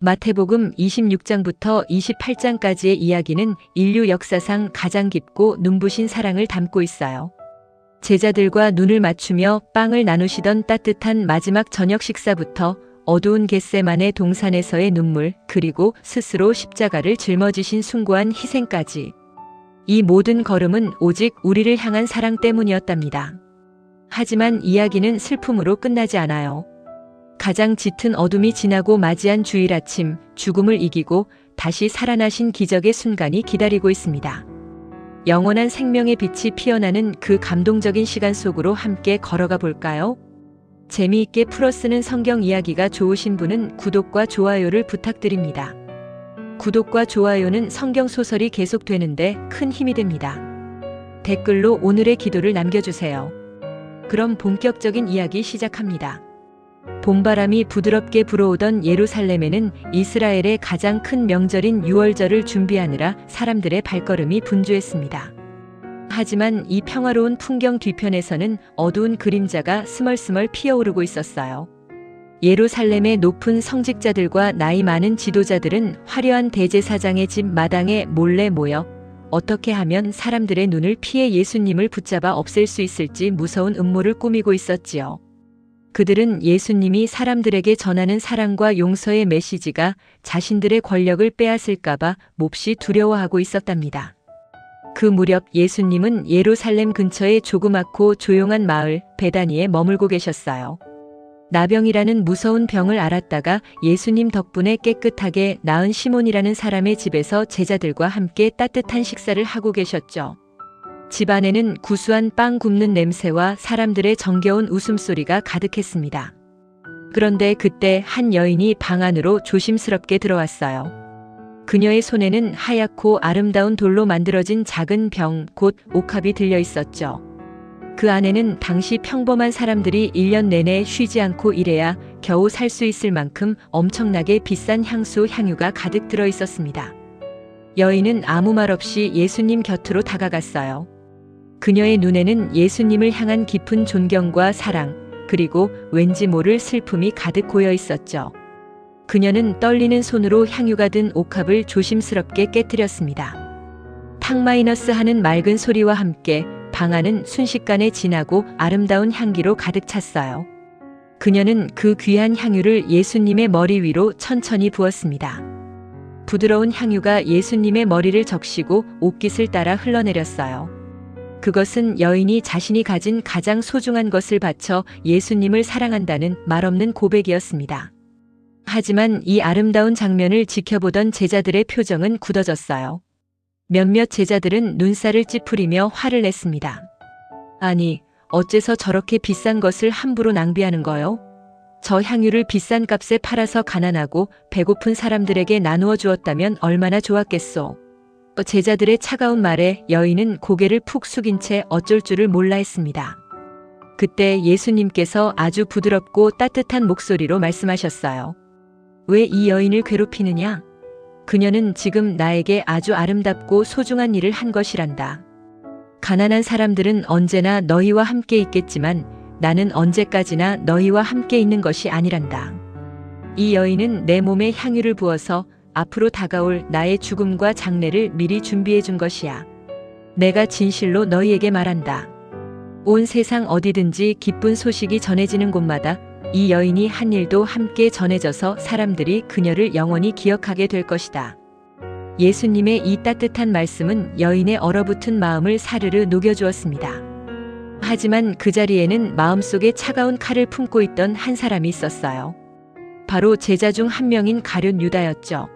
마태복음 26장부터 28장까지의 이야기는 인류 역사상 가장 깊고 눈부신 사랑을 담고 있어요. 제자들과 눈을 맞추며 빵을 나누시던 따뜻한 마지막 저녁 식사부터 어두운 겟세마네 동산에서의 눈물, 그리고 스스로 십자가를 짊어지신 숭고한 희생까지. 이 모든 걸음은 오직 우리를 향한 사랑 때문이었답니다. 하지만 이야기는 슬픔으로 끝나지 않아요. 가장 짙은 어둠이 지나고 맞이한 주일 아침, 죽음을 이기고 다시 살아나신 기적의 순간이 기다리고 있습니다. 영원한 생명의 빛이 피어나는 그 감동적인 시간 속으로 함께 걸어가 볼까요? 재미있게 풀어쓰는 성경 이야기가 좋으신 분은 구독과 좋아요를 부탁드립니다. 구독과 좋아요는 성경 소설이 계속되는데 큰 힘이 됩니다. 댓글로 오늘의 기도를 남겨주세요. 그럼 본격적인 이야기 시작합니다. 봄바람이 부드럽게 불어오던 예루살렘에는 이스라엘의 가장 큰 명절인 유월절을 준비하느라 사람들의 발걸음이 분주했습니다. 하지만 이 평화로운 풍경 뒤편에서는 어두운 그림자가 스멀스멀 피어오르고 있었어요. 예루살렘의 높은 성직자들과 나이 많은 지도자들은 화려한 대제사장의 집 마당에 몰래 모여 어떻게 하면 사람들의 눈을 피해 예수님을 붙잡아 없앨 수 있을지 무서운 음모를 꾸미고 있었지요. 그들은 예수님이 사람들에게 전하는 사랑과 용서의 메시지가 자신들의 권력을 빼앗을까봐 몹시 두려워하고 있었답니다. 그 무렵 예수님은 예루살렘 근처의 조그맣고 조용한 마을 베다니에 머물고 계셨어요. 나병이라는 무서운 병을 앓았다가 예수님 덕분에 깨끗하게 나은 시몬이라는 사람의 집에서 제자들과 함께 따뜻한 식사를 하고 계셨죠. 집 안에는 구수한 빵 굽는 냄새와 사람들의 정겨운 웃음소리가 가득했습니다. 그런데 그때 한 여인이 방 안으로 조심스럽게 들어왔어요. 그녀의 손에는 하얗고 아름다운 돌로 만들어진 작은 병, 곧 옥합이 들려 있었죠. 그 안에는 당시 평범한 사람들이 1년 내내 쉬지 않고 일해야 겨우 살 수 있을 만큼 엄청나게 비싼 향수, 향유가 가득 들어 있었습니다. 여인은 아무 말 없이 예수님 곁으로 다가갔어요. 그녀의 눈에는 예수님을 향한 깊은 존경과 사랑, 그리고 왠지 모를 슬픔이 가득 고여 있었죠. 그녀는 떨리는 손으로 향유가 든 옥합을 조심스럽게 깨뜨렸습니다. 탁 하는 맑은 소리와 함께 방 안은 순식간에 진하고 아름다운 향기로 가득 찼어요. 그녀는 그 귀한 향유를 예수님의 머리 위로 천천히 부었습니다. 부드러운 향유가 예수님의 머리를 적시고 옷깃을 따라 흘러내렸어요. 그것은 여인이 자신이 가진 가장 소중한 것을 바쳐 예수님을 사랑한다는 말없는 고백이었습니다. 하지만 이 아름다운 장면을 지켜보던 제자들의 표정은 굳어졌어요. 몇몇 제자들은 눈살을 찌푸리며 화를 냈습니다. 아니, 어째서 저렇게 비싼 것을 함부로 낭비하는 거요? 저 향유를 비싼 값에 팔아서 가난하고 배고픈 사람들에게 나누어 주었다면 얼마나 좋았겠소. 제자들의 차가운 말에 여인은 고개를 푹 숙인 채 어쩔 줄을 몰라 했습니다. 그때 예수님께서 아주 부드럽고 따뜻한 목소리로 말씀하셨어요. 왜 이 여인을 괴롭히느냐? 그녀는 지금 나에게 아주 아름답고 소중한 일을 한 것이란다. 가난한 사람들은 언제나 너희와 함께 있겠지만 나는 언제까지나 너희와 함께 있는 것이 아니란다. 이 여인은 내 몸에 향유를 부어서 앞으로 다가올 나의 죽음과 장례를 미리 준비해 준 것이야. 내가 진실로 너희에게 말한다. 온 세상 어디든지 기쁜 소식이 전해지는 곳마다 이 여인이 한 일도 함께 전해져서 사람들이 그녀를 영원히 기억하게 될 것이다. 예수님의 이 따뜻한 말씀은 여인의 얼어붙은 마음을 사르르 녹여주었습니다. 하지만 그 자리에는 마음속에 차가운 칼을 품고 있던 한 사람이 있었어요. 바로 제자 중 한 명인 가룟 유다였죠.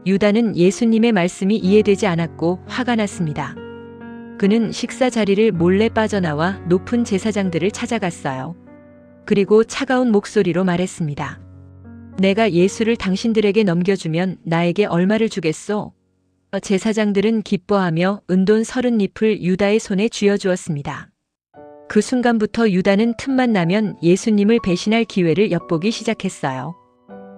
유다는 예수님의 말씀이 이해되지 않았고 화가 났습니다. 그는 식사 자리를 몰래 빠져나와 높은 제사장들을 찾아갔어요. 그리고 차가운 목소리로 말했습니다. 내가 예수를 당신들에게 넘겨주면 나에게 얼마를 주겠소? 제사장들은 기뻐하며 은돈 30잎을 유다의 손에 쥐어주었습니다. 그 순간부터 유다는 틈만 나면 예수님을 배신할 기회를 엿보기 시작했어요.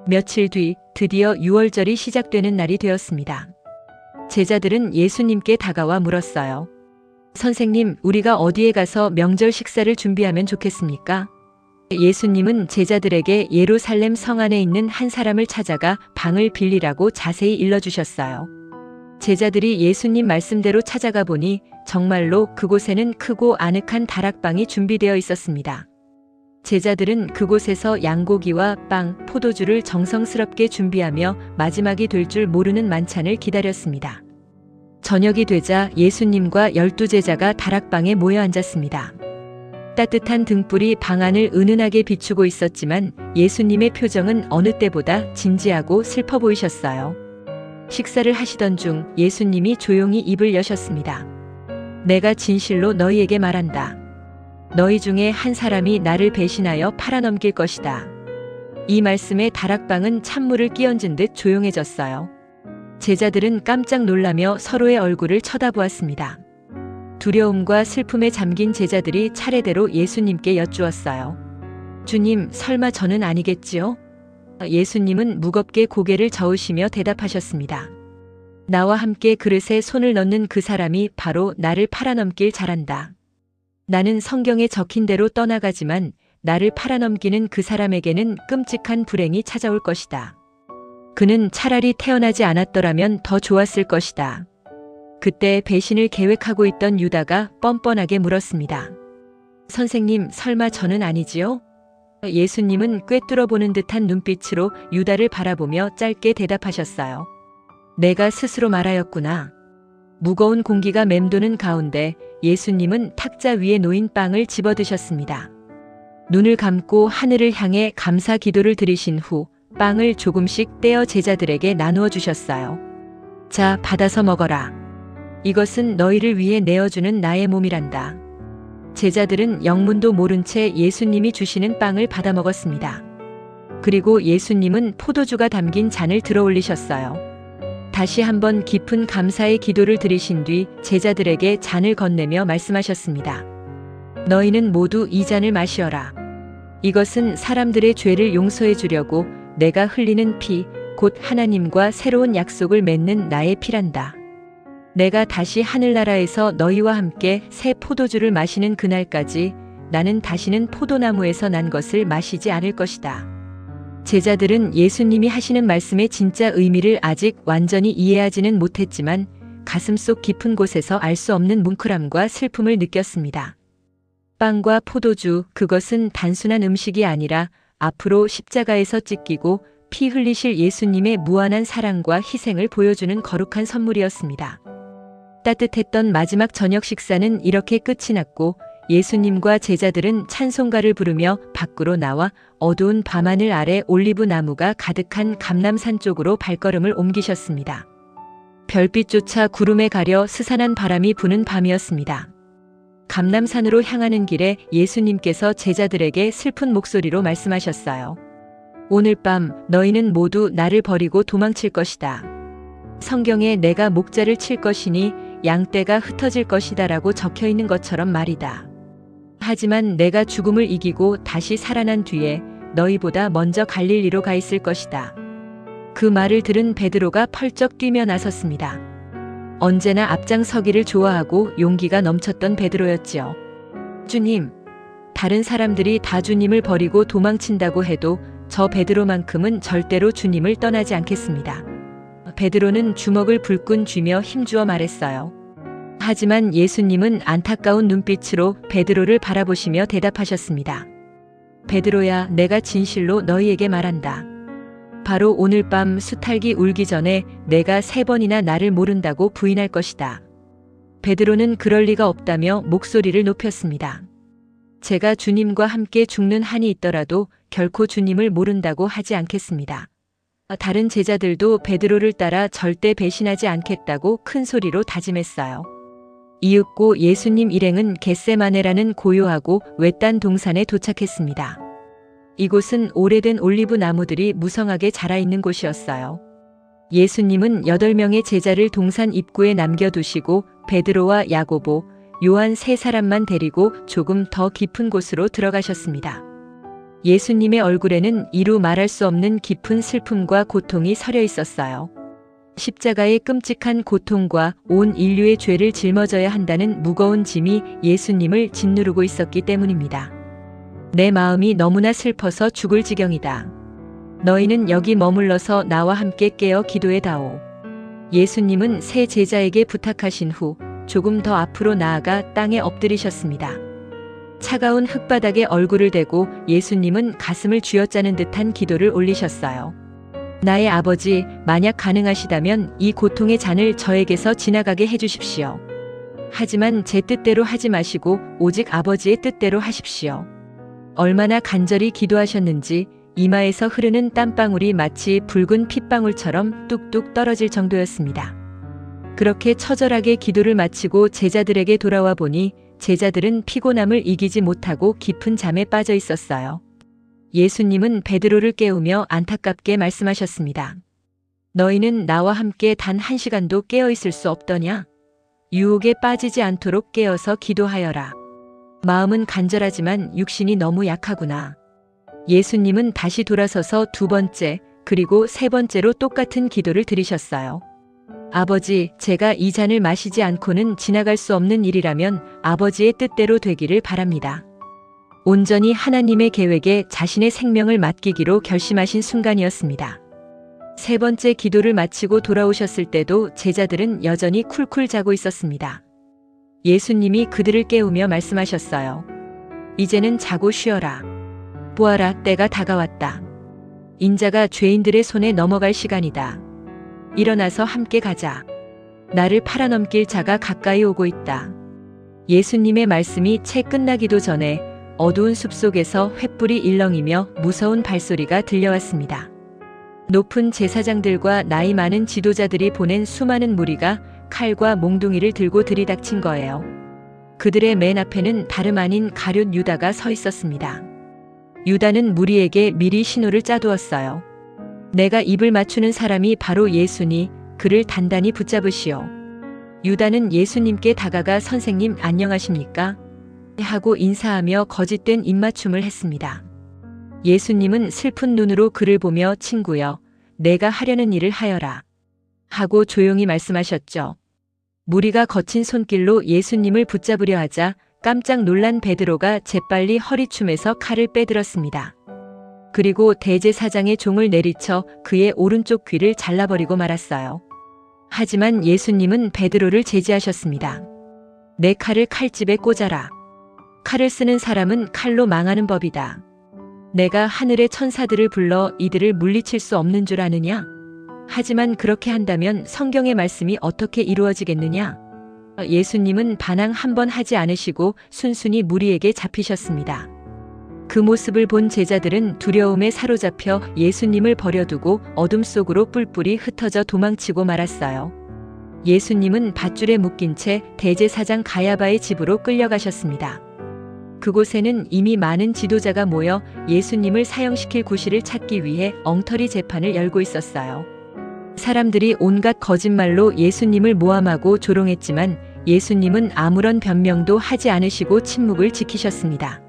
며칠 뒤 드디어 유월절이 시작되는 날이 되었습니다. 제자들은 예수님께 다가와 물었어요. 선생님, 우리가 어디에 가서 명절 식사를 준비하면 좋겠습니까? 예수님은 제자들에게 예루살렘 성 안에 있는 한 사람을 찾아가 방을 빌리라고 자세히 일러주셨어요. 제자들이 예수님 말씀대로 찾아가 보니 정말로 그곳에는 크고 아늑한 다락방이 준비되어 있었습니다. 제자들은 그곳에서 양고기와 빵, 포도주를 정성스럽게 준비하며 마지막이 될 줄 모르는 만찬을 기다렸습니다. 저녁이 되자 예수님과 12제자가 다락방에 모여 앉았습니다. 따뜻한 등불이 방 안을 은은하게 비추고 있었지만 예수님의 표정은 어느 때보다 진지하고 슬퍼 보이셨어요. 식사를 하시던 중 예수님이 조용히 입을 여셨습니다. 내가 진실로 너희에게 말한다. 너희 중에 한 사람이 나를 배신하여 팔아넘길 것이다. 이 말씀에 다락방은 찬물을 끼얹은 듯 조용해졌어요. 제자들은 깜짝 놀라며 서로의 얼굴을 쳐다보았습니다. 두려움과 슬픔에 잠긴 제자들이 차례대로 예수님께 여쭈었어요. 주님, 설마 저는 아니겠지요? 예수님은 무겁게 고개를 저으시며 대답하셨습니다. 나와 함께 그릇에 손을 넣는 그 사람이 바로 나를 팔아넘길 자란다. 나는 성경에 적힌 대로 떠나가지만 나를 팔아넘기는 그 사람에게는 끔찍한 불행이 찾아올 것이다. 그는 차라리 태어나지 않았더라면 더 좋았을 것이다. 그때 배신을 계획하고 있던 유다가 뻔뻔하게 물었습니다. 선생님, 설마 저는 아니지요? 예수님은 꿰뚫어보는 듯한 눈빛으로 유다를 바라보며 짧게 대답하셨어요. 내가 스스로 말하였구나. 무거운 공기가 맴도는 가운데 예수님은 탁자 위에 놓인 빵을 집어드셨습니다. 눈을 감고 하늘을 향해 감사 기도를 드리신 후 빵을 조금씩 떼어 제자들에게 나누어 주셨어요. 자, 받아서 먹어라. 이것은 너희를 위해 내어주는 나의 몸이란다. 제자들은 영문도 모른 채 예수님이 주시는 빵을 받아 먹었습니다. 그리고 예수님은 포도주가 담긴 잔을 들어 올리셨어요. 다시 한번 깊은 감사의 기도를 드리신 뒤 제자들에게 잔을 건네며 말씀하셨습니다. 너희는 모두 이 잔을 마시어라. 이것은 사람들의 죄를 용서해 주려고 내가 흘리는 피, 곧 하나님과 새로운 약속을 맺는 나의 피란다. 내가 다시 하늘나라에서 너희와 함께 새 포도주를 마시는 그날까지 나는 다시는 포도나무에서 난 것을 마시지 않을 것이다. 제자들은 예수님이 하시는 말씀의 진짜 의미를 아직 완전히 이해하지는 못했지만 가슴속 깊은 곳에서 알 수 없는 뭉클함과 슬픔을 느꼈습니다. 빵과 포도주, 그것은 단순한 음식이 아니라 앞으로 십자가에서 찢기고 피 흘리실 예수님의 무한한 사랑과 희생을 보여주는 거룩한 선물이었습니다. 따뜻했던 마지막 저녁 식사는 이렇게 끝이 났고 예수님과 제자들은 찬송가를 부르며 밖으로 나와 어두운 밤하늘 아래 올리브 나무가 가득한 감람산 쪽으로 발걸음을 옮기셨습니다. 별빛조차 구름에 가려 스산한 바람이 부는 밤이었습니다. 감람산으로 향하는 길에 예수님께서 제자들에게 슬픈 목소리로 말씀하셨어요. 오늘 밤 너희는 모두 나를 버리고 도망칠 것이다. 성경에 내가 목자를 칠 것이니 양떼가 흩어질 것이다라고 적혀 있는 것처럼 말이다. 하지만 내가 죽음을 이기고 다시 살아난 뒤에 너희보다 먼저 갈릴리로 가 있을 것이다. 그 말을 들은 베드로가 펄쩍 뛰며 나섰습니다. 언제나 앞장서기를 좋아하고 용기가 넘쳤던 베드로였지요. 주님, 다른 사람들이 다 주님을 버리고 도망친다고 해도 저 베드로만큼은 절대로 주님을 떠나지 않겠습니다. 베드로는 주먹을 불끈 쥐며 힘주어 말했어요. 하지만 예수님은 안타까운 눈빛으로 베드로를 바라보시며 대답하셨습니다. 베드로야, 내가 진실로 너희에게 말한다. 바로 오늘 밤 수탉이 울기 전에 내가 3번이나 나를 모른다고 부인할 것이다. 베드로는 그럴 리가 없다며 목소리를 높였습니다. 제가 주님과 함께 죽는 한이 있더라도 결코 주님을 모른다고 하지 않겠습니다. 다른 제자들도 베드로를 따라 절대 배신하지 않겠다고 큰 소리로 다짐했어요. 이윽고 예수님 일행은 겟세마네라는 고요하고 외딴 동산에 도착했습니다. 이곳은 오래된 올리브 나무들이 무성하게 자라있는 곳이었어요. 예수님은 8명의 제자를 동산 입구에 남겨두시고 베드로와 야고보, 요한 3사람만 데리고 조금 더 깊은 곳으로 들어가셨습니다. 예수님의 얼굴에는 이루 말할 수 없는 깊은 슬픔과 고통이 서려 있었어요. 십자가의 끔찍한 고통과 온 인류의 죄를 짊어져야 한다는 무거운 짐이 예수님을 짓누르고 있었기 때문입니다. 내 마음이 너무나 슬퍼서 죽을 지경이다. 너희는 여기 머물러서 나와 함께 깨어 기도해다오. 예수님은 세 제자에게 부탁하신 후 조금 더 앞으로 나아가 땅에 엎드리셨습니다. 차가운 흙바닥에 얼굴을 대고 예수님은 가슴을 쥐어짜는 듯한 기도를 올리셨어요. 나의 아버지, 만약 가능하시다면 이 고통의 잔을 저에게서 지나가게 해주십시오. 하지만 제 뜻대로 하지 마시고 오직 아버지의 뜻대로 하십시오. 얼마나 간절히 기도하셨는지 이마에서 흐르는 땀방울이 마치 붉은 핏방울처럼 뚝뚝 떨어질 정도였습니다. 그렇게 처절하게 기도를 마치고 제자들에게 돌아와 보니 제자들은 피곤함을 이기지 못하고 깊은 잠에 빠져 있었어요. 예수님은 베드로를 깨우며 안타깝게 말씀하셨습니다. 너희는 나와 함께 단 1시간도 깨어 있을 수 없더냐? 유혹에 빠지지 않도록 깨어서 기도하여라. 마음은 간절하지만 육신이 너무 약하구나. 예수님은 다시 돌아서서 2번째, 그리고 3번째로 똑같은 기도를 드리셨어요. 아버지, 제가 이 잔을 마시지 않고는 지나갈 수 없는 일이라면 아버지의 뜻대로 되기를 바랍니다. 온전히 하나님의 계획에 자신의 생명을 맡기기로 결심하신 순간이었습니다. 3번째 기도를 마치고 돌아오셨을 때도 제자들은 여전히 쿨쿨 자고 있었습니다. 예수님이 그들을 깨우며 말씀하셨어요. 이제는 자고 쉬어라. 보아라, 때가 다가왔다. 인자가 죄인들의 손에 넘어갈 시간이다. 일어나서 함께 가자. 나를 팔아넘길 자가 가까이 오고 있다. 예수님의 말씀이 채 끝나기도 전에 어두운 숲속에서 횃불이 일렁이며 무서운 발소리가 들려왔습니다. 높은 제사장들과 나이 많은 지도자들이 보낸 수많은 무리가 칼과 몽둥이를 들고 들이닥친 거예요. 그들의 맨 앞에는 다름 아닌 가룟 유다가 서 있었습니다. 유다는 무리에게 미리 신호를 짜두었어요. 내가 입을 맞추는 사람이 바로 예수니 그를 단단히 붙잡으시오. 유다는 예수님께 다가가 선생님 안녕하십니까? 하고 인사하며 거짓된 입맞춤을 했습니다. 예수님은 슬픈 눈으로 그를 보며 친구여, 내가 하려는 일을 하여라. 하고 조용히 말씀하셨죠. 무리가 거친 손길로 예수님을 붙잡으려 하자 깜짝 놀란 베드로가 재빨리 허리춤에서 칼을 빼들었습니다. 그리고 대제사장의 종을 내리쳐 그의 오른쪽 귀를 잘라버리고 말았어요. 하지만 예수님은 베드로를 제지하셨습니다. 내 칼을 칼집에 꽂아라. 칼을 쓰는 사람은 칼로 망하는 법이다. 내가 하늘의 천사들을 불러 이들을 물리칠 수 없는 줄 아느냐? 하지만 그렇게 한다면 성경의 말씀이 어떻게 이루어지겠느냐? 예수님은 반항 한 번 하지 않으시고 순순히 무리에게 잡히셨습니다. 그 모습을 본 제자들은 두려움에 사로잡혀 예수님을 버려두고 어둠 속으로 뿔뿔이 흩어져 도망치고 말았어요. 예수님은 밧줄에 묶인 채 대제사장 가야바의 집으로 끌려가셨습니다. 그곳에는 이미 많은 지도자가 모여 예수님을 사형시킬 구실을 찾기 위해 엉터리 재판을 열고 있었어요. 사람들이 온갖 거짓말로 예수님을 모함하고 조롱했지만 예수님은 아무런 변명도 하지 않으시고 침묵을 지키셨습니다.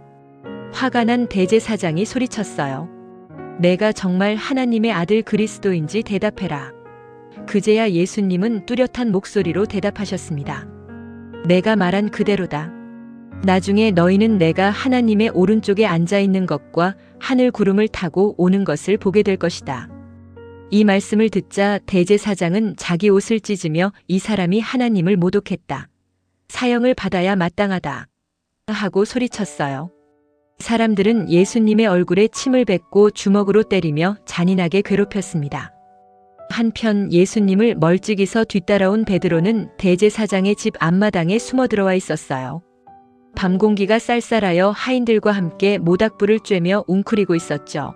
화가 난 대제사장이 소리쳤어요. 내가 정말 하나님의 아들 그리스도인지 대답해라. 그제야 예수님은 뚜렷한 목소리로 대답하셨습니다. 내가 말한 그대로다. 나중에 너희는 내가 하나님의 오른쪽에 앉아 있는 것과 하늘 구름을 타고 오는 것을 보게 될 것이다. 이 말씀을 듣자 대제사장은 자기 옷을 찢으며 이 사람이 하나님을 모독했다. 사형을 받아야 마땅하다. 하고 소리쳤어요. 사람들은 예수님의 얼굴에 침을 뱉고 주먹으로 때리며 잔인하게 괴롭혔습니다. 한편 예수님을 멀찍이서 뒤따라온 베드로는 대제사장의 집 앞마당에 숨어 들어와 있었어요. 밤 공기가 쌀쌀하여 하인들과 함께 모닥불을 쬐며 웅크리고 있었죠.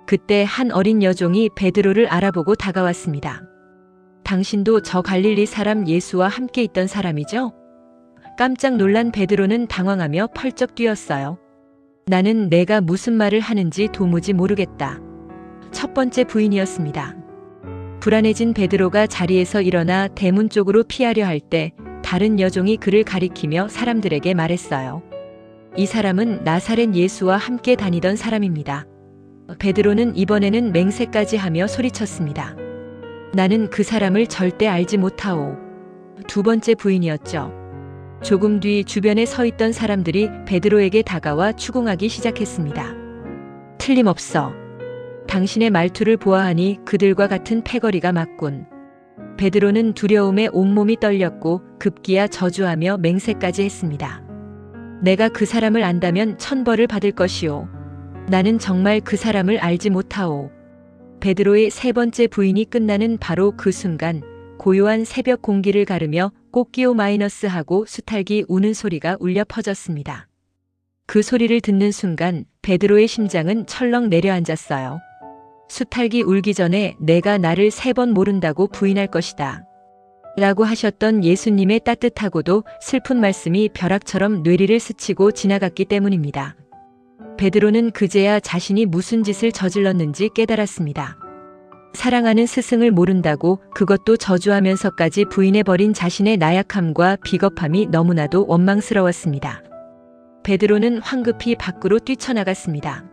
그때 한 어린 여종이 베드로를 알아보고 다가왔습니다. 당신도 저 갈릴리 사람 예수와 함께 있던 사람이죠? 깜짝 놀란 베드로는 당황하며 펄쩍 뛰었어요. 나는 내가 무슨 말을 하는지 도무지 모르겠다. 첫 번째 부인이었습니다. 불안해진 베드로가 자리에서 일어나 대문 쪽으로 피하려 할 때 다른 여종이 그를 가리키며 사람들에게 말했어요. 이 사람은 나사렛 예수와 함께 다니던 사람입니다. 베드로는 이번에는 맹세까지 하며 소리쳤습니다. 나는 그 사람을 절대 알지 못하오. 두 번째 부인이었죠. 조금 뒤 주변에 서 있던 사람들이 베드로에게 다가와 추궁하기 시작했습니다. 틀림없어. 당신의 말투를 보아하니 그들과 같은 패거리가 맞군. 베드로는 두려움에 온몸이 떨렸고 급기야 저주하며 맹세까지 했습니다. 내가 그 사람을 안다면 천벌을 받을 것이오. 나는 정말 그 사람을 알지 못하오. 베드로의 세 번째 부인이 끝나는 바로 그 순간 고요한 새벽 공기를 가르며 꽃기호 마이너스 하고 수탈기 우는 소리가 울려 퍼졌습니다. 그 소리를 듣는 순간 베드로의 심장은 철렁 내려앉았어요. 수탈기 울기 전에 내가 나를 3번 모른다고 부인할 것이다. 라고 하셨던 예수님의 따뜻하고도 슬픈 말씀이 벼락처럼 뇌리를 스치고 지나갔기 때문입니다. 베드로는 그제야 자신이 무슨 짓을 저질렀는지 깨달았습니다. 사랑하는 스승을 모른다고 그것도 저주하면서까지 부인해버린 자신의 나약함과 비겁함이 너무나도 원망스러웠습니다. 베드로는 황급히 밖으로 뛰쳐나갔습니다.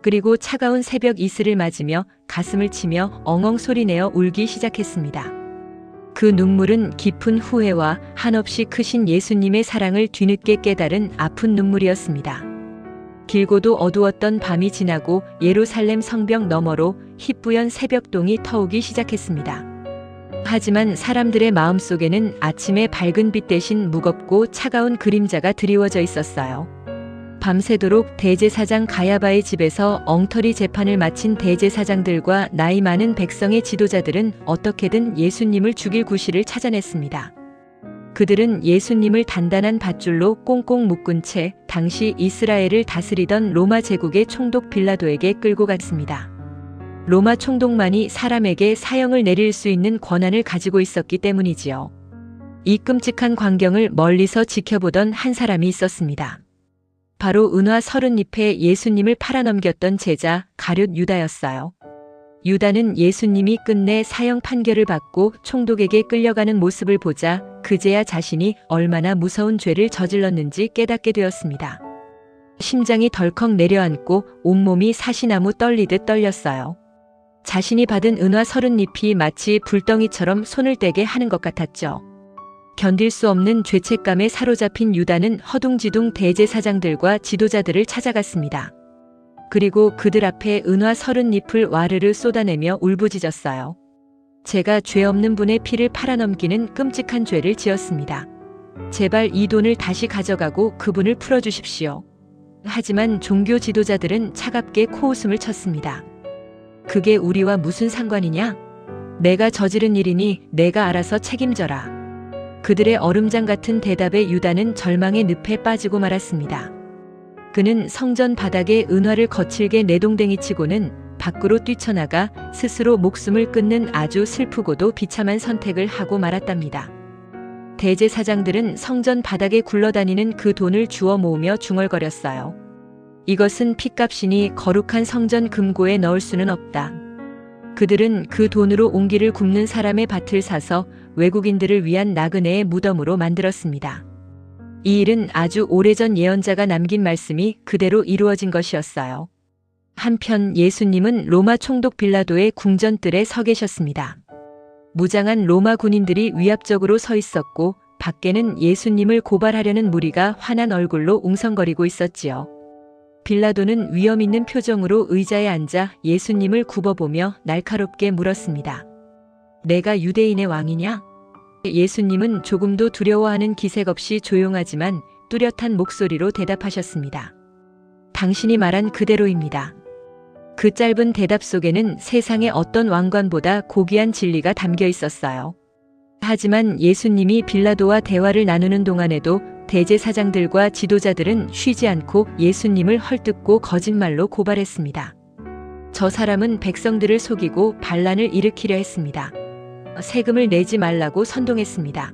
그리고 차가운 새벽 이슬을 맞으며 가슴을 치며 엉엉 소리내어 울기 시작했습니다. 그 눈물은 깊은 후회와 한없이 크신 예수님의 사랑을 뒤늦게 깨달은 아픈 눈물이었습니다. 길고도 어두웠던 밤이 지나고 예루살렘 성벽 너머로 희뿌연 새벽동이 터오기 시작했습니다. 하지만 사람들의 마음속에는 아침의 밝은 빛 대신 무겁고 차가운 그림자가 드리워져 있었어요. 밤새도록 대제사장 가야바의 집에서 엉터리 재판을 마친 대제사장들과 나이 많은 백성의 지도자들은 어떻게든 예수님을 죽일 구실을 찾아냈습니다. 그들은 예수님을 단단한 밧줄로 꽁꽁 묶은 채 당시 이스라엘을 다스리던 로마 제국의 총독 빌라도에게 끌고 갔습니다. 로마 총독만이 사람에게 사형을 내릴 수 있는 권한을 가지고 있었기 때문이지요. 이 끔찍한 광경을 멀리서 지켜보던 한 사람이 있었습니다. 바로 은화 30잎에 예수님을 팔아넘겼던 제자 가룟 유다였어요. 유다는 예수님이 끝내 사형 판결을 받고 총독에게 끌려가는 모습을 보자 그제야 자신이 얼마나 무서운 죄를 저질렀는지 깨닫게 되었습니다. 심장이 덜컥 내려앉고 온몸이 사시나무 떨리듯 떨렸어요. 자신이 받은 은화 30잎이 마치 불덩이처럼 손을 떼게 하는 것 같았죠. 견딜 수 없는 죄책감에 사로잡힌 유다는 허둥지둥 대제사장들과 지도자들을 찾아갔습니다. 그리고 그들 앞에 은화 30잎을 와르르 쏟아내며 울부짖었어요. 제가 죄 없는 분의 피를 팔아넘기는 끔찍한 죄를 지었습니다. 제발 이 돈을 다시 가져가고 그분을 풀어주십시오. 하지만 종교 지도자들은 차갑게 코웃음을 쳤습니다. 그게 우리와 무슨 상관이냐? 내가 저지른 일이니 내가 알아서 책임져라. 그들의 얼음장 같은 대답에 유다는 절망의 늪에 빠지고 말았습니다. 그는 성전 바닥에 은화를 거칠게 내동댕이 치고는 밖으로 뛰쳐나가 스스로 목숨을 끊는 아주 슬프고도 비참한 선택을 하고 말았답니다. 대제사장들은 성전 바닥에 굴러다니는 그 돈을 주워 모으며 중얼거렸어요. 이것은 핏값이니 거룩한 성전 금고에 넣을 수는 없다. 그들은 그 돈으로 옹기를 굽는 사람의 밭을 사서 외국인들을 위한 나그네의 무덤으로 만들었습니다. 이 일은 아주 오래전 예언자가 남긴 말씀이 그대로 이루어진 것이었어요. 한편 예수님은 로마 총독 빌라도의 궁전뜰에 서 계셨습니다. 무장한 로마 군인들이 위압적으로 서 있었고 밖에는 예수님을 고발하려는 무리가 환한 얼굴로 웅성거리고 있었지요. 빌라도는 위험 있는 표정으로 의자에 앉아 예수님을 굽어보며 날카롭게 물었습니다. 내가 유대인의 왕이냐? 예수님은 조금도 두려워하는 기색 없이 조용하지만 뚜렷한 목소리로 대답하셨습니다. 당신이 말한 그대로입니다. 그 짧은 대답 속에는 세상의 어떤 왕관보다 고귀한 진리가 담겨 있었어요. 하지만 예수님이 빌라도와 대화를 나누는 동안에도 대제사장들과 지도자들은 쉬지 않고 예수님을 헐뜯고 거짓말로 고발했습니다. 저 사람은 백성들을 속이고 반란을 일으키려 했습니다. 세금을 내지 말라고 선동했습니다.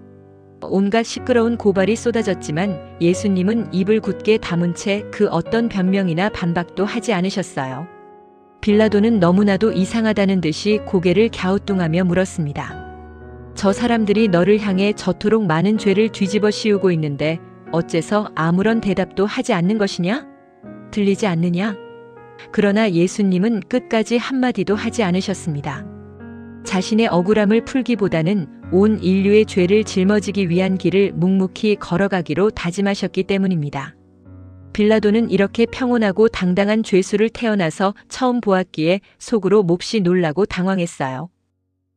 온갖 시끄러운 고발이 쏟아졌지만 예수님은 입을 굳게 다문 채 그 어떤 변명이나 반박도 하지 않으셨어요. 빌라도는 너무나도 이상하다는 듯이 고개를 갸우뚱하며 물었습니다. 저 사람들이 너를 향해 저토록 많은 죄를 뒤집어 씌우고 있는데 어째서 아무런 대답도 하지 않는 것이냐? 들리지 않느냐? 그러나 예수님은 끝까지 한마디도 하지 않으셨습니다. 자신의 억울함을 풀기보다는 온 인류의 죄를 짊어지기 위한 길을 묵묵히 걸어가기로 다짐하셨기 때문입니다. 빌라도는 이렇게 평온하고 당당한 죄수를 태어나서 처음 보았기에 속으로 몹시 놀라고 당황했어요.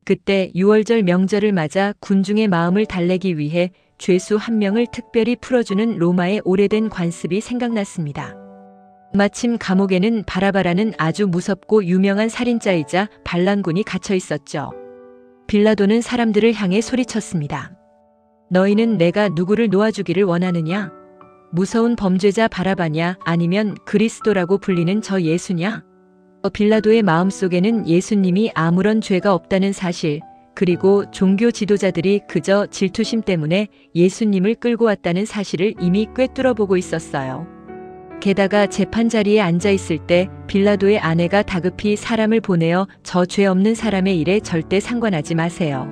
그때 유월절 명절을 맞아 군중의 마음을 달래기 위해 죄수 한 명을 특별히 풀어주는 로마의 오래된 관습이 생각났습니다. 마침 감옥에는 바라바라는 아주 무섭고 유명한 살인자이자 반란군이 갇혀 있었죠. 빌라도는 사람들을 향해 소리쳤습니다. 너희는 내가 누구를 놓아주기를 원하느냐? 무서운 범죄자 바라바냐 아니면 그리스도라고 불리는 저 예수냐? 빌라도의 마음속에는 예수님이 아무런 죄가 없다는 사실, 그리고 종교 지도자들이 그저 질투심 때문에 예수님을 끌고 왔다는 사실을 이미 꿰뚫어 보고 있었어요. 게다가 재판 자리에 앉아 있을 때 빌라도의 아내가 다급히 사람을 보내어 저 죄 없는 사람의 일에 절대 상관하지 마세요.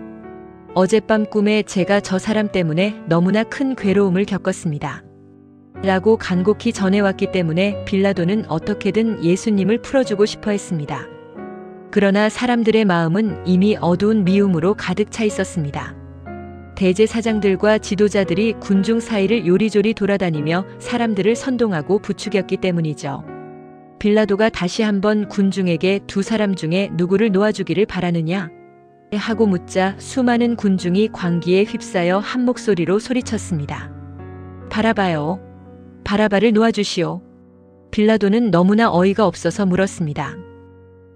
어젯밤 꿈에 제가 저 사람 때문에 너무나 큰 괴로움을 겪었습니다. 라고 간곡히 전해왔기 때문에 빌라도는 어떻게든 예수님을 풀어주고 싶어 했습니다. 그러나 사람들의 마음은 이미 어두운 미움으로 가득 차 있었습니다. 대제사장들과 지도자들이 군중 사이를 요리조리 돌아다니며 사람들을 선동하고 부추겼기 때문이죠. 빌라도가 다시 한번 군중에게 두 사람 중에 누구를 놓아주기를 바라느냐? 하고 묻자 수많은 군중이 광기에 휩싸여 한 목소리로 소리쳤습니다. 바라바요. 바라바를 놓아주시오. 빌라도는 너무나 어이가 없어서 물었습니다.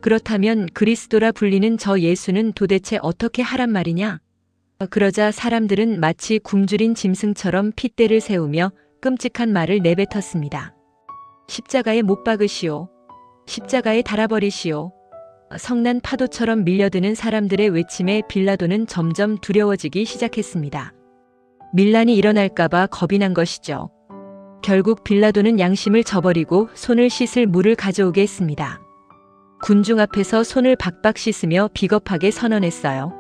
그렇다면 그리스도라 불리는 저 예수는 도대체 어떻게 하란 말이냐? 그러자 사람들은 마치 굶주린 짐승처럼 핏대를 세우며 끔찍한 말을 내뱉었습니다. 십자가에 못 박으시오. 십자가에 달아버리시오. 성난 파도처럼 밀려드는 사람들의 외침에 빌라도는 점점 두려워지기 시작했습니다. 밀란이 일어날까봐 겁이 난 것이죠. 결국 빌라도는 양심을 저버리고 손을 씻을 물을 가져오게 했습니다. 군중 앞에서 손을 박박 씻으며 비겁하게 선언했어요.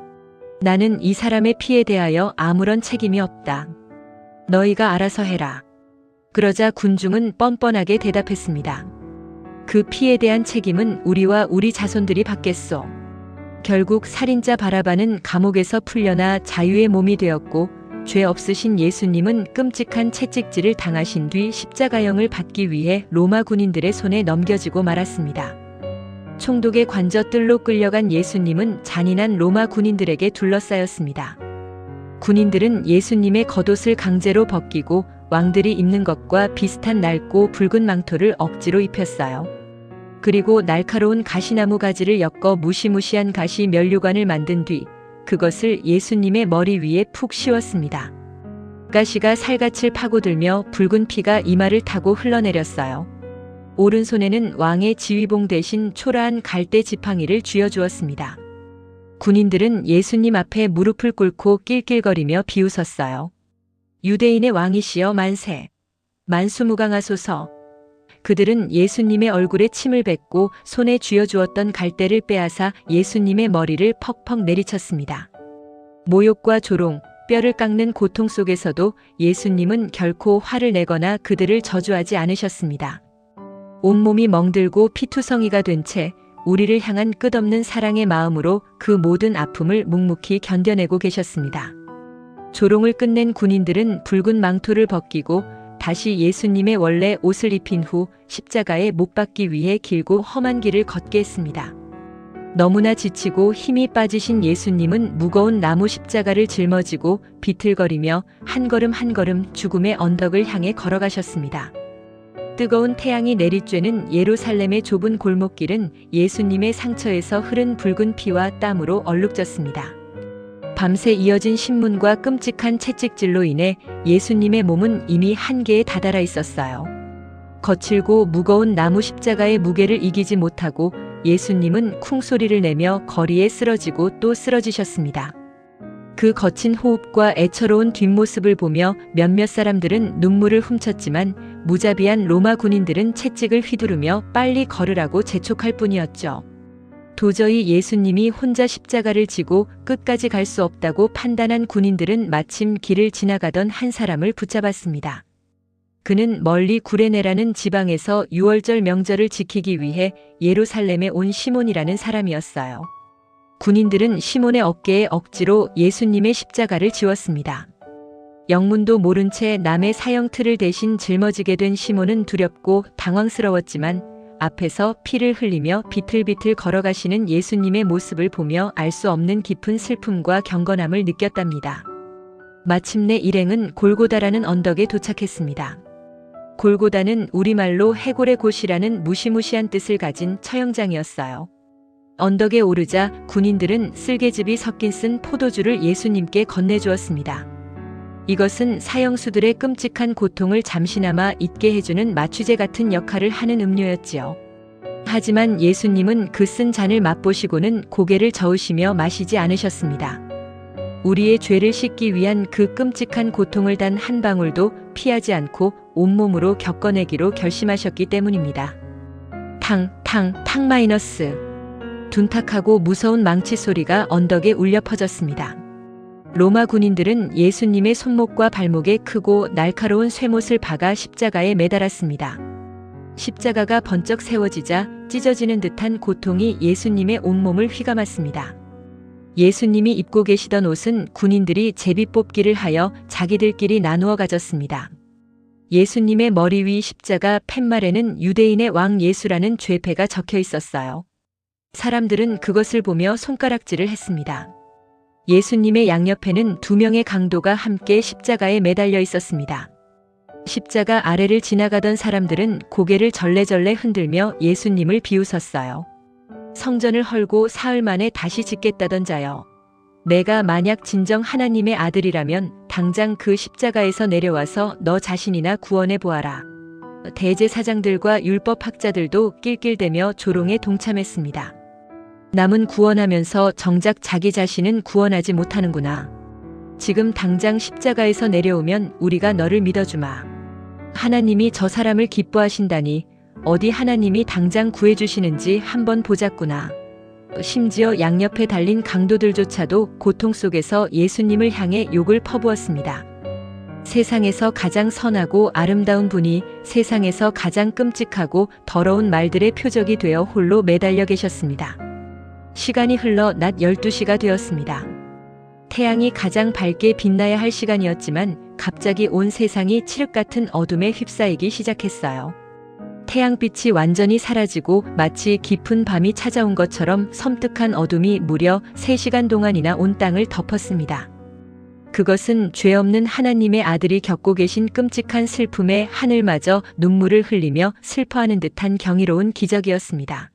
나는 이 사람의 피에 대하여 아무런 책임이 없다. 너희가 알아서 해라. 그러자 군중은 뻔뻔하게 대답했습니다. 그 피에 대한 책임은 우리와 우리 자손들이 받겠소. 결국 살인자 바라바는 감옥에서 풀려나 자유의 몸이 되었고 죄 없으신 예수님은 끔찍한 채찍질을 당하신 뒤 십자가형을 받기 위해 로마 군인들의 손에 넘겨지고 말았습니다. 총독의 관저뜰로 끌려간 예수님은 잔인한 로마 군인들에게 둘러싸였습니다. 군인들은 예수님의 겉옷을 강제로 벗기고 왕들이 입는 것과 비슷한 낡고 붉은 망토를 억지로 입혔어요. 그리고 날카로운 가시나무 가지를 엮어 무시무시한 가시 면류관을 만든 뒤 그것을 예수님의 머리 위에 푹 씌웠습니다. 가시가 살갗을 파고들며 붉은 피가 이마를 타고 흘러내렸어요. 오른손에는 왕의 지휘봉 대신 초라한 갈대 지팡이를 쥐어주었습니다. 군인들은 예수님 앞에 무릎을 꿇고 낄낄거리며 비웃었어요. 유대인의 왕이시여 만세. 만수무강하소서. 그들은 예수님의 얼굴에 침을 뱉고 손에 쥐어주었던 갈대를 빼앗아 예수님의 머리를 퍽퍽 내리쳤습니다. 모욕과 조롱, 뼈를 깎는 고통 속에서도 예수님은 결코 화를 내거나 그들을 저주하지 않으셨습니다. 온몸이 멍들고 피투성이가 된 채 우리를 향한 끝없는 사랑의 마음으로 그 모든 아픔을 묵묵히 견뎌내고 계셨습니다. 조롱을 끝낸 군인들은 붉은 망토를 벗기고 다시 예수님의 원래 옷을 입힌 후 십자가에 못 박기 위해 길고 험한 길을 걷게 했습니다. 너무나 지치고 힘이 빠지신 예수님은 무거운 나무 십자가를 짊어지고 비틀거리며 한 걸음 한 걸음 죽음의 언덕을 향해 걸어가셨습니다. 뜨거운 태양이 내리쬐는 예루살렘의 좁은 골목길은 예수님의 상처에서 흐른 붉은 피와 땀으로 얼룩졌습니다. 밤새 이어진 신문과 끔찍한 채찍질로 인해 예수님의 몸은 이미 한계에 다다라 있었어요. 거칠고 무거운 나무 십자가의 무게를 이기지 못하고 예수님은 쿵소리를 내며 거리에 쓰러지고 또 쓰러지셨습니다. 그 거친 호흡과 애처로운 뒷모습을 보며 몇몇 사람들은 눈물을 훔쳤지만 무자비한 로마 군인들은 채찍을 휘두르며 빨리 걸으라고 재촉할 뿐이었죠. 도저히 예수님이 혼자 십자가를 지고 끝까지 갈 수 없다고 판단한 군인들은 마침 길을 지나가던 한 사람을 붙잡았습니다. 그는 멀리 구레네라는 지방에서 유월절 명절을 지키기 위해 예루살렘에 온 시몬이라는 사람이었어요. 군인들은 시몬의 어깨에 억지로 예수님의 십자가를 지웠습니다. 영문도 모른 채 남의 사형 틀을 대신 짊어지게 된 시몬은 두렵고 당황스러웠지만 앞에서 피를 흘리며 비틀비틀 걸어가시는 예수님의 모습을 보며 알 수 없는 깊은 슬픔과 경건함을 느꼈답니다. 마침내 일행은 골고다라는 언덕에 도착했습니다. 골고다는 우리말로 해골의 곳이라는 무시무시한 뜻을 가진 처형장이었어요. 언덕에 오르자 군인들은 쓸개즙이 섞인 쓴 포도주를 예수님께 건네주었습니다. 이것은 사형수들의 끔찍한 고통을 잠시나마 잊게 해주는 마취제 같은 역할을 하는 음료였지요. 하지만 예수님은 그 쓴 잔을 맛보시고는 고개를 저으시며 마시지 않으셨습니다. 우리의 죄를 씻기 위한 그 끔찍한 고통을 단 한 방울도 피하지 않고 온몸으로 겪어내기로 결심하셨기 때문입니다. 탕 마이너스. 둔탁하고 무서운 망치 소리가 언덕에 울려 퍼졌습니다. 로마 군인들은 예수님의 손목과 발목에 크고 날카로운 쇠못을 박아 십자가에 매달았습니다. 십자가가 번쩍 세워지자 찢어지는 듯한 고통이 예수님의 온몸을 휘감았습니다. 예수님이 입고 계시던 옷은 군인들이 제비 뽑기를 하여 자기들끼리 나누어 가졌습니다. 예수님의 머리 위 십자가 팻말에는 유대인의 왕 예수라는 죄패가 적혀 있었어요. 사람들은 그것을 보며 손가락질을 했습니다. 예수님의 양옆에는 2명의 강도가 함께 십자가에 매달려 있었습니다. 십자가 아래를 지나가던 사람들은 고개를 절레절레 흔들며 예수님을 비웃었어요. 성전을 헐고 사흘 만에 다시 짓겠다던 자여. 내가 만약 진정 하나님의 아들이라면 당장 그 십자가에서 내려와서 너 자신이나 구원해 보아라. 대제사장들과 율법학자들도 낄낄대며 조롱에 동참했습니다. 남은 구원하면서 정작 자기 자신은 구원하지 못하는구나. 지금 당장 십자가에서 내려오면 우리가 너를 믿어주마. 하나님이 저 사람을 기뻐하신다니 어디 하나님이 당장 구해주시는지 한번 보자꾸나. 심지어 양옆에 달린 강도들조차도 고통 속에서 예수님을 향해 욕을 퍼부었습니다. 세상에서 가장 선하고 아름다운 분이 세상에서 가장 끔찍하고 더러운 말들의 표적이 되어 홀로 매달려 계셨습니다. 시간이 흘러 낮 12시가 되었습니다. 태양이 가장 밝게 빛나야 할 시간이었지만 갑자기 온 세상이 칠흑 같은 어둠에 휩싸이기 시작했어요. 태양빛이 완전히 사라지고 마치 깊은 밤이 찾아온 것처럼 섬뜩한 어둠이 무려 3시간 동안이나 온 땅을 덮었습니다. 그것은 죄 없는 하나님의 아들이 겪고 계신 끔찍한 슬픔에 하늘마저 눈물을 흘리며 슬퍼하는 듯한 경이로운 기적이었습니다.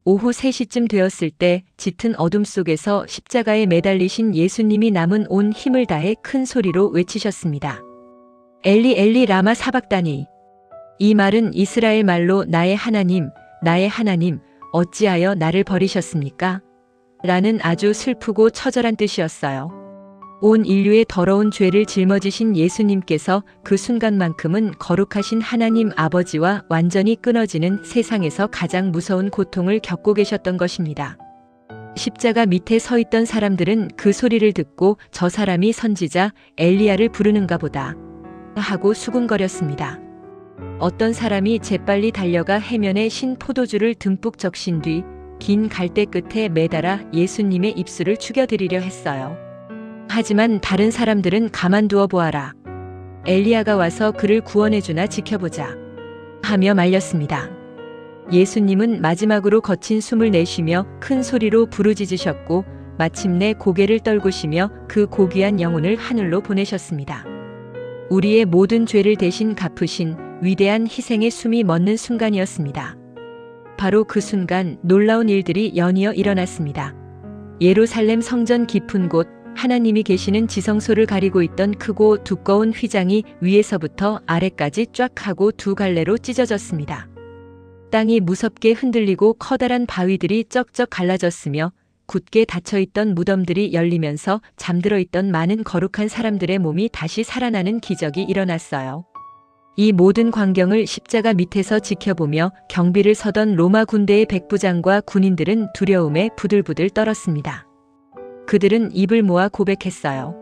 오후 3시쯤 되었을 때 짙은 어둠 속에서 십자가에 매달리신 예수님이 남은 온 힘을 다해 큰 소리로 외치셨습니다. 엘리 엘리 라마 사박다니. 이 말은 이스라엘 말로 나의 하나님, 어찌하여 나를 버리셨습니까? 라는 아주 슬프고 처절한 뜻이었어요. 온 인류의 더러운 죄를 짊어지신 예수님께서 그 순간만큼은 거룩하신 하나님 아버지와 완전히 끊어지는 세상에서 가장 무서운 고통을 겪고 계셨던 것입니다. 십자가 밑에 서 있던 사람들은 그 소리를 듣고 저 사람이 선지자 엘리야를 부르는가 보다 하고 수군거렸습니다. 어떤 사람이 재빨리 달려가 해면에 신 포도주를 듬뿍 적신 뒤 긴 갈대 끝에 매달아 예수님의 입술을 죽여드리려 했어요. 하지만 다른 사람들은 가만두어 보아라. 엘리야가 와서 그를 구원해주나 지켜보자. 하며 말렸습니다. 예수님은 마지막으로 거친 숨을 내쉬며 큰 소리로 부르짖으셨고 마침내 고개를 떨구시며 그 고귀한 영혼을 하늘로 보내셨습니다. 우리의 모든 죄를 대신 갚으신 위대한 희생의 숨이 멎는 순간이었습니다. 바로 그 순간 놀라운 일들이 연이어 일어났습니다. 예루살렘 성전 깊은 곳 하나님이 계시는 지성소를 가리고 있던 크고 두꺼운 휘장이 위에서부터 아래까지 쫙 하고 2갈래로 찢어졌습니다. 땅이 무섭게 흔들리고 커다란 바위들이 쩍쩍 갈라졌으며 굳게 닫혀있던 무덤들이 열리면서 잠들어 있던 많은 거룩한 사람들의 몸이 다시 살아나는 기적이 일어났어요. 이 모든 광경을 십자가 밑에서 지켜보며 경비를 서던 로마 군대의 백부장과 군인들은 두려움에 부들부들 떨었습니다. 그들은 입을 모아 고백했어요.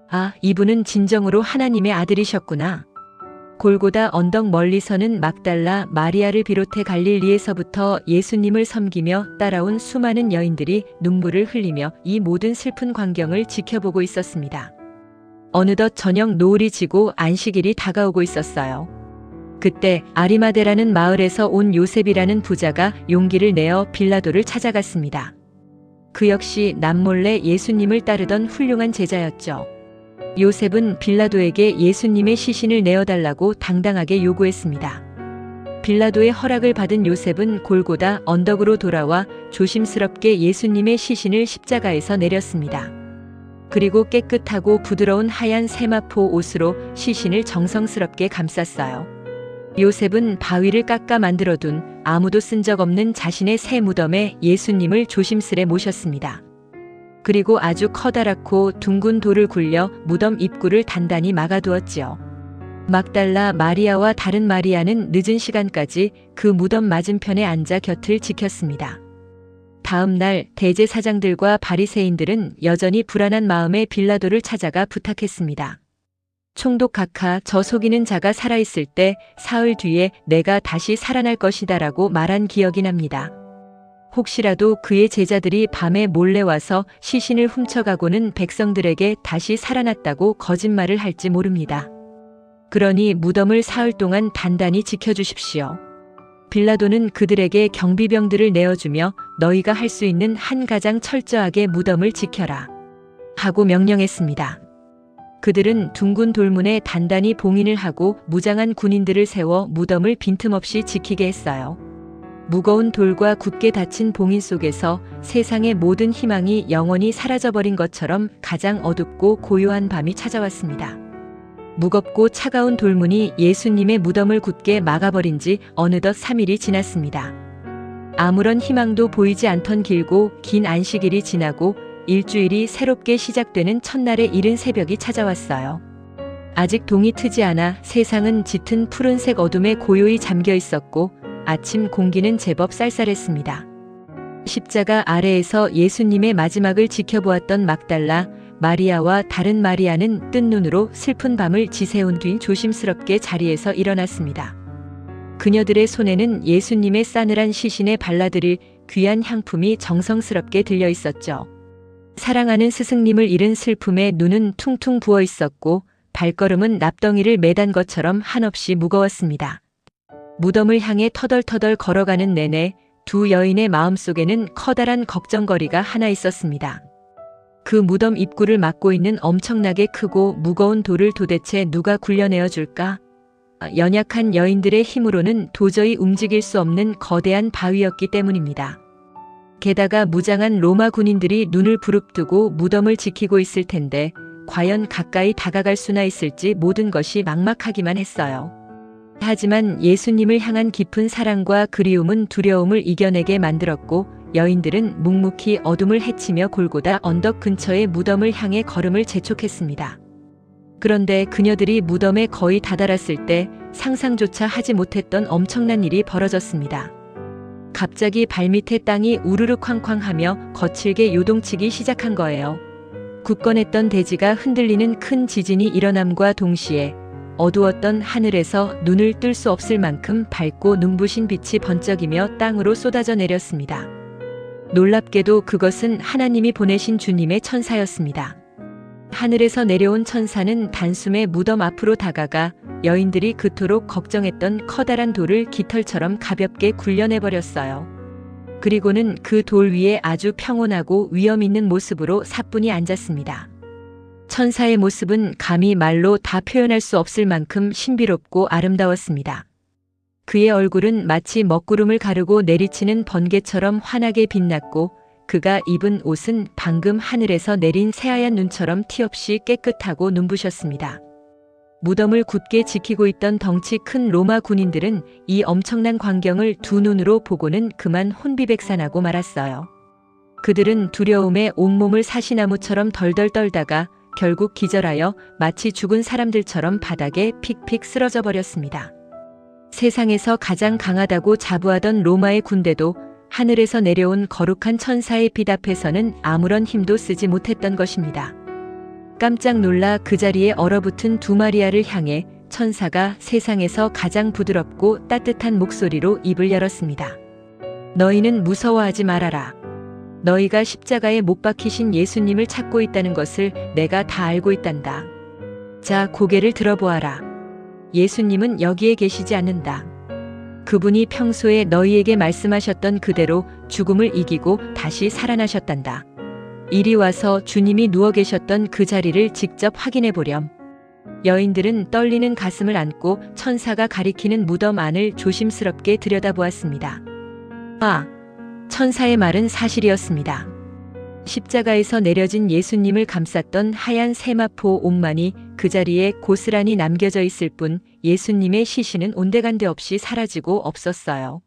아, 이분은 진정으로 하나님의 아들이셨구나. 골고다 언덕 멀리서는 막달라 마리아를 비롯해 갈릴리에서부터 예수님을 섬기며 따라온 수많은 여인들이 눈물을 흘리며 이 모든 슬픈 광경을 지켜보고 있었습니다. 어느덧 저녁 노을이 지고 안식일이 다가오고 있었어요. 그때 아리마데라는 마을에서 온 요셉이라는 부자가 용기를 내어 빌라도를 찾아갔습니다. 그 역시 남몰래 예수님을 따르던 훌륭한 제자였죠. 요셉은 빌라도에게 예수님의 시신을 내어달라고 당당하게 요구했습니다. 빌라도의 허락을 받은 요셉은 골고다 언덕으로 돌아와 조심스럽게 예수님의 시신을 십자가에서 내렸습니다. 그리고 깨끗하고 부드러운 하얀 세마포 옷으로 시신을 정성스럽게 감쌌어요. 요셉은 바위를 깎아 만들어둔 아무도 쓴 적 없는 자신의 새 무덤에 예수님을 조심스레 모셨습니다. 그리고 아주 커다랗고 둥근 돌을 굴려 무덤 입구를 단단히 막아두었지요. 막달라 마리아와 다른 마리아는 늦은 시간까지 그 무덤 맞은편에 앉아 곁을 지켰습니다. 다음 날 대제사장들과 바리새인들은 여전히 불안한 마음에 빌라도를 찾아가 부탁했습니다. 총독 각하, 저 속이는 자가 살아있을 때 사흘 뒤에 내가 다시 살아날 것이다라고 말한 기억이 납니다. 혹시라도 그의 제자들이 밤에 몰래 와서 시신을 훔쳐가고는 백성들에게 다시 살아났다고 거짓말을 할지 모릅니다. 그러니 무덤을 사흘 동안 단단히 지켜주십시오. 빌라도는 그들에게 경비병들을 내어주며 너희가 할 수 있는 한 가장 철저하게 무덤을 지켜라 하고 명령했습니다. 그들은 둥근 돌문에 단단히 봉인을 하고 무장한 군인들을 세워 무덤을 빈틈없이 지키게 했어요. 무거운 돌과 굳게 닫힌 봉인 속에서 세상의 모든 희망이 영원히 사라져버린 것처럼 가장 어둡고 고요한 밤이 찾아왔습니다. 무겁고 차가운 돌문이 예수님의 무덤을 굳게 막아버린 지 어느덧 3일이 지났습니다. 아무런 희망도 보이지 않던 길고 긴 안식일이 지나고 일주일이 새롭게 시작되는 첫날의 이른 새벽이 찾아왔어요. 아직 동이 트지 않아 세상은 짙은 푸른색 어둠에 고요히 잠겨 있었고 아침 공기는 제법 쌀쌀했습니다. 십자가 아래에서 예수님의 마지막을 지켜보았던 막달라 마리아와 다른 마리아는 뜬 눈으로 슬픈 밤을 지새운 뒤 조심스럽게 자리에서 일어났습니다. 그녀들의 손에는 예수님의 싸늘한 시신에 발라드릴 귀한 향품이 정성스럽게 들려 있었죠. 사랑하는 스승님을 잃은 슬픔에 눈은 퉁퉁 부어 있었고 발걸음은 납덩이를 매단 것처럼 한없이 무거웠습니다. 무덤을 향해 터덜터덜 걸어가는 내내 두 여인의 마음속에는 커다란 걱정거리가 하나 있었습니다. 그 무덤 입구를 막고 있는 엄청나게 크고 무거운 돌을 도대체 누가 굴려내어 줄까? 연약한 여인들의 힘으로는 도저히 움직일 수 없는 거대한 바위였기 때문입니다. 게다가 무장한 로마 군인들이 눈을 부릅뜨고 무덤을 지키고 있을 텐데 과연 가까이 다가갈 수나 있을지 모든 것이 막막하기만 했어요. 하지만 예수님을 향한 깊은 사랑과 그리움은 두려움을 이겨내게 만들었고 여인들은 묵묵히 어둠을 헤치며 골고다 언덕 근처의 무덤을 향해 걸음을 재촉했습니다. 그런데 그녀들이 무덤에 거의 다다랐을 때 상상조차 하지 못했던 엄청난 일이 벌어졌습니다. 갑자기 발밑에 땅이 우르르 쾅쾅하며 거칠게 요동치기 시작한 거예요. 굳건했던 대지가 흔들리는 큰 지진이 일어남과 동시에 어두웠던 하늘에서 눈을 뜰 수 없을 만큼 밝고 눈부신 빛이 번쩍이며 땅으로 쏟아져 내렸습니다. 놀랍게도 그것은 하나님이 보내신 주님의 천사였습니다. 하늘에서 내려온 천사는 단숨에 무덤 앞으로 다가가 여인들이 그토록 걱정했던 커다란 돌을 깃털처럼 가볍게 굴려내버렸어요. 그리고는 그 돌 위에 아주 평온하고 위엄 있는 모습으로 사뿐히 앉았습니다. 천사의 모습은 감히 말로 다 표현할 수 없을 만큼 신비롭고 아름다웠습니다. 그의 얼굴은 마치 먹구름을 가르고 내리치는 번개처럼 환하게 빛났고 그가 입은 옷은 방금 하늘에서 내린 새하얀 눈처럼 티없이 깨끗하고 눈부셨습니다. 무덤을 굳게 지키고 있던 덩치 큰 로마 군인들은 이 엄청난 광경을 두 눈으로 보고는 그만 혼비백산하고 말았어요. 그들은 두려움에 온몸을 사시나무처럼 덜덜 떨다가 결국 기절하여 마치 죽은 사람들처럼 바닥에 픽픽 쓰러져 버렸습니다. 세상에서 가장 강하다고 자부하던 로마의 군대도 하늘에서 내려온 거룩한 천사의 빛 앞에서는 아무런 힘도 쓰지 못했던 것입니다. 깜짝 놀라 그 자리에 얼어붙은 두 마리아를 향해 천사가 세상에서 가장 부드럽고 따뜻한 목소리로 입을 열었습니다. 너희는 무서워하지 말아라. 너희가 십자가에 못 박히신 예수님을 찾고 있다는 것을 내가 다 알고 있단다. 자, 고개를 들어보아라. 예수님은 여기에 계시지 않는다. 그분이 평소에 너희에게 말씀하셨던 그대로 죽음을 이기고 다시 살아나셨단다. 이리 와서 주님이 누워 계셨던 그 자리를 직접 확인해 보렴. 여인들은 떨리는 가슴을 안고 천사가 가리키는 무덤 안을 조심스럽게 들여다보았습니다. 천사의 말은 사실이었습니다. 십자가에서 내려진 예수님을 감쌌던 하얀 세마포 옷만이 그 자리에 고스란히 남겨져 있을 뿐 예수님의 시신은 온데간데 없이 사라지고 없었어요.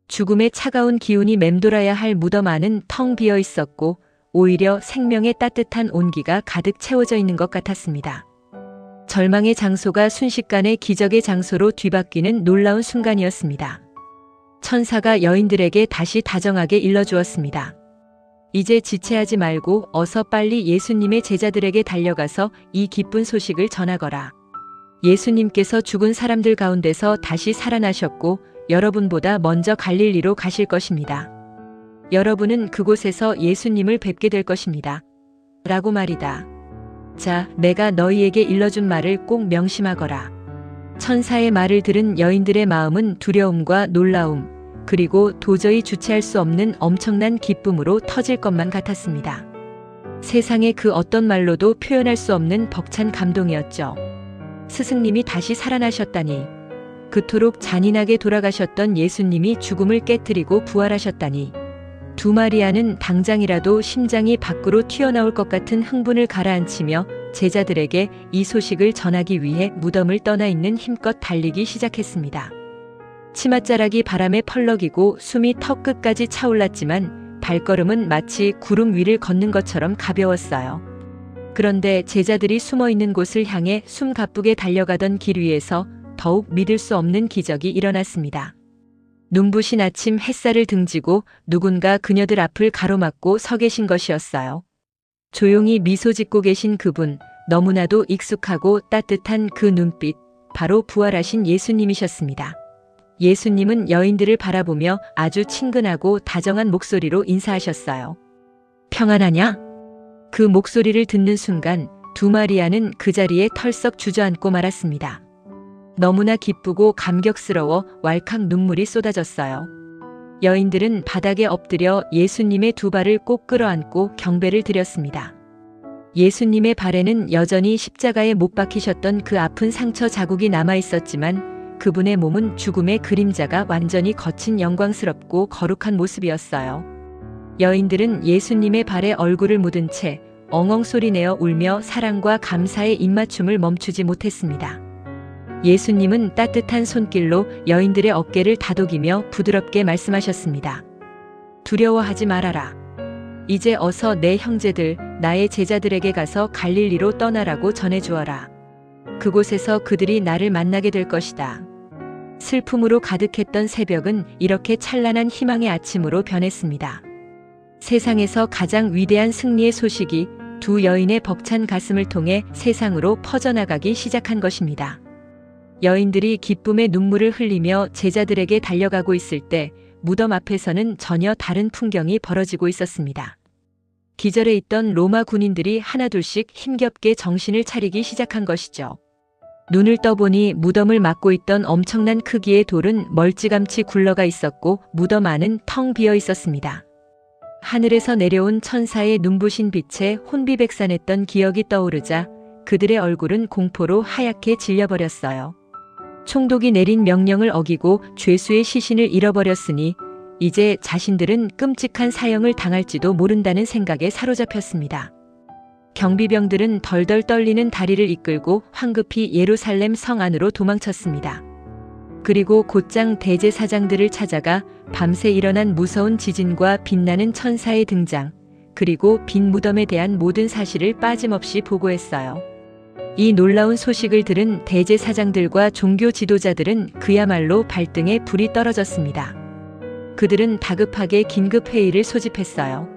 죽음의 차가운 기운이 맴돌아야 할 무덤 안은 텅 비어 있었고 오히려 생명의 따뜻한 온기가 가득 채워져 있는 것 같았습니다. 절망의 장소가 순식간에 기적의 장소로 뒤바뀌는 놀라운 순간이었습니다. 천사가 여인들에게 다시 다정하게 일러주었습니다. 이제 지체하지 말고 어서 빨리 예수님의 제자들에게 달려가서 이 기쁜 소식을 전하거라. 예수님께서 죽은 사람들 가운데서 다시 살아나셨고 여러분보다 먼저 갈릴리로 가실 것입니다. 여러분은 그곳에서 예수님을 뵙게 될 것입니다. 라고 말이다. 자, 내가 너희에게 일러준 말을 꼭 명심하거라. 천사의 말을 들은 여인들의 마음은 두려움과 놀라움, 그리고 도저히 주체할 수 없는 엄청난 기쁨으로 터질 것만 같았습니다. 세상의 그 어떤 말로도 표현할 수 없는 벅찬 감동이었죠. 스승님이 다시 살아나셨다니, 그토록 잔인하게 돌아가셨던 예수님이 죽음을 깨뜨리고 부활하셨다니, 두 마리아는 당장이라도 심장이 밖으로 튀어나올 것 같은 흥분을 가라앉히며 제자들에게 이 소식을 전하기 위해 무덤을 떠나 있는 힘껏 달리기 시작했습니다. 치맛자락이 바람에 펄럭이고 숨이 턱끝까지 차올랐지만 발걸음은 마치 구름 위를 걷는 것처럼 가벼웠어요. 그런데 제자들이 숨어 있는 곳을 향해 숨가쁘게 달려가던 길 위에서 더욱 믿을 수 없는 기적이 일어났습니다. 눈부신 아침 햇살을 등지고 누군가 그녀들 앞을 가로막고 서 계신 것이었어요. 조용히 미소 짓고 계신 그분, 너무나도 익숙하고 따뜻한 그 눈빛, 바로 부활하신 예수님이셨습니다. 예수님은 여인들을 바라보며 아주 친근하고 다정한 목소리로 인사하셨어요. 평안하냐? 그 목소리를 듣는 순간 두 마리아는 그 자리에 털썩 주저앉고 말았습니다. 너무나 기쁘고 감격스러워 왈칵 눈물이 쏟아졌어요. 여인들은 바닥에 엎드려 예수님의 두 발을 꼭 끌어안고 경배를 드렸습니다. 예수님의 발에는 여전히 십자가에 못 박히셨던 그 아픈 상처 자국이 남아 있었지만 그분의 몸은 죽음의 그림자가 완전히 거친 영광스럽고 거룩한 모습이었어요. 여인들은 예수님의 발에 얼굴을 묻은 채 엉엉 소리내어 울며 사랑과 감사의 입맞춤을 멈추지 못했습니다. 예수님은 따뜻한 손길로 여인들의 어깨를 다독이며 부드럽게 말씀하셨습니다. 두려워하지 말아라. 이제 어서 내 형제들, 나의 제자들에게 가서 갈릴리로 떠나라고 전해주어라. 그곳에서 그들이 나를 만나게 될 것이다. 슬픔으로 가득했던 새벽은 이렇게 찬란한 희망의 아침으로 변했습니다. 세상에서 가장 위대한 승리의 소식이 두 여인의 벅찬 가슴을 통해 세상으로 퍼져나가기 시작한 것입니다. 여인들이 기쁨의 눈물을 흘리며 제자들에게 달려가고 있을 때 무덤 앞에서는 전혀 다른 풍경이 벌어지고 있었습니다. 기절해 있던 로마 군인들이 하나둘씩 힘겹게 정신을 차리기 시작한 것이죠. 눈을 떠보니 무덤을 막고 있던 엄청난 크기의 돌은 멀찌감치 굴러가 있었고 무덤 안은 텅 비어 있었습니다. 하늘에서 내려온 천사의 눈부신 빛에 혼비백산했던 기억이 떠오르자 그들의 얼굴은 공포로 하얗게 질려버렸어요. 총독이 내린 명령을 어기고 죄수의 시신을 잃어버렸으니 이제 자신들은 끔찍한 사형을 당할지도 모른다는 생각에 사로잡혔습니다. 경비병들은 덜덜 떨리는 다리를 이끌고 황급히 예루살렘 성 안으로 도망쳤습니다. 그리고 곧장 대제사장들을 찾아가 밤새 일어난 무서운 지진과 빛나는 천사의 등장, 그리고 빈 무덤에 대한 모든 사실을 빠짐없이 보고했어요. 이 놀라운 소식을 들은 대제사장들과 종교 지도자들은 그야말로 발등에 불이 떨어졌습니다. 그들은 다급하게 긴급 회의를 소집했어요.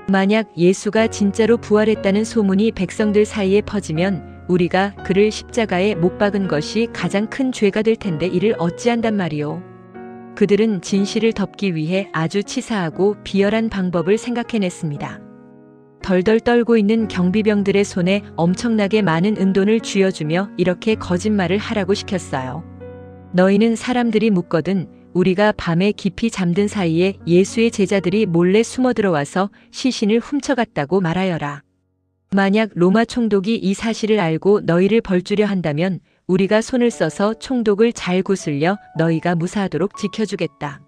만약 예수가 진짜로 부활했다는 소문이 백성들 사이에 퍼지면 우리가 그를 십자가에 못 박은 것이 가장 큰 죄가 될 텐데 이를 어찌한단 말이오. 그들은 진실을 덮기 위해 아주 치사하고 비열한 방법을 생각해냈습니다. 덜덜 떨고 있는 경비병들의 손에 엄청나게 많은 은돈을 쥐어주며 이렇게 거짓말을 하라고 시켰어요. 너희는 사람들이 묻거든 우리가 밤에 깊이 잠든 사이에 예수의 제자들이 몰래 숨어 들어와서 시신을 훔쳐갔다고 말하여라. 만약 로마 총독이 이 사실을 알고 너희를 벌주려 한다면 우리가 손을 써서 총독을 잘 구슬려 너희가 무사하도록 지켜주겠다.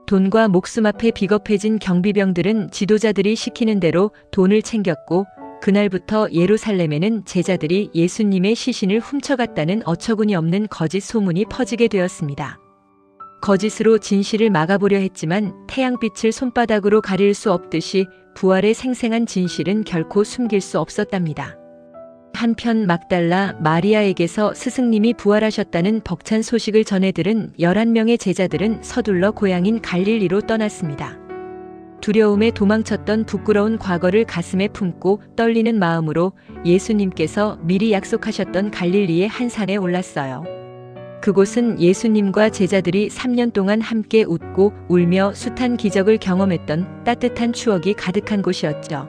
돈과 목숨 앞에 비겁해진 경비병들은 지도자들이 시키는 대로 돈을 챙겼고 그날부터 예루살렘에는 제자들이 예수님의 시신을 훔쳐갔다는 어처구니 없는 거짓 소문이 퍼지게 되었습니다. 거짓으로 진실을 막아보려 했지만 태양빛을 손바닥으로 가릴 수 없듯이 부활의 생생한 진실은 결코 숨길 수 없었답니다. 한편 막달라 마리아에게서 스승님이 부활하셨다는 벅찬 소식을 전해 들은 11명의 제자들은 서둘러 고향인 갈릴리로 떠났습니다. 두려움에 도망쳤던 부끄러운 과거를 가슴에 품고 떨리는 마음으로 예수님께서 미리 약속하셨던 갈릴리의 한 산에 올랐어요. 그곳은 예수님과 제자들이 3년 동안 함께 웃고 울며 숱한 기적을 경험했던 따뜻한 추억이 가득한 곳이었죠.